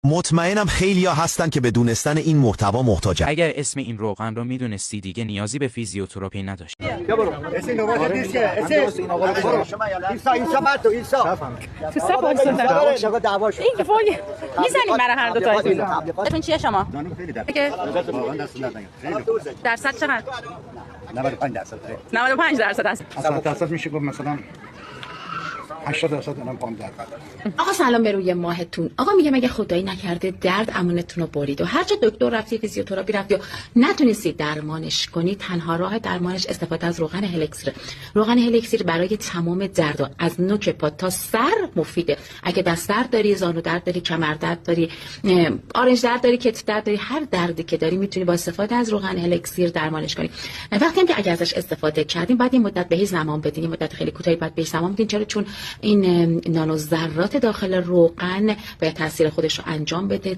مطمئنم خیلیا هستن که به دونستن این محتوا محتاجن. اگر اسم این روغن رو میدونستی دیگه نیازی به فیزیوتراپی نداشت. بیا برو. اسی نوبت دیست که اسی این آقا رو برو. ایسا بعد تو ایسا. تو صف وایسادن. دعواش. این که فوق میزنیم برای هر دو تا ایتون چیه شما؟ دانم خیلی که واقعا دست ندادن. درصد چقدر؟ 95% 95% است. 100% میشه گفت مثلا 80% اونم پام درد. آقا سلام به روی ماهتون. آقا میگم اگه خدایی نکرده درد امونتون رو برید و هر جا دکتر رفتی فیزیوتراپی رفتی و نتونستید درمانش کنید، تنها راه درمانش استفاده از روغن هلکسیر. روغن هلکسیر برای تمام درد از نوک پا تا سر مفیده. اگه دست درد داری، زانو درد داری، کمر درد داری، آرنج درد داری، کتف درد داری، هر دردی که داری میتونی با استفاده از روغن هلکسیر درمانش کنی. وقتی هم که اگه ازش استفاده کردیم بعد این مدت بهش زمان بدین، این مدت خیلی کوتاهی بعد بهش زمان بدین. چون این نانو ذرات داخل روغن باید تاثیر خودش رو انجام بده.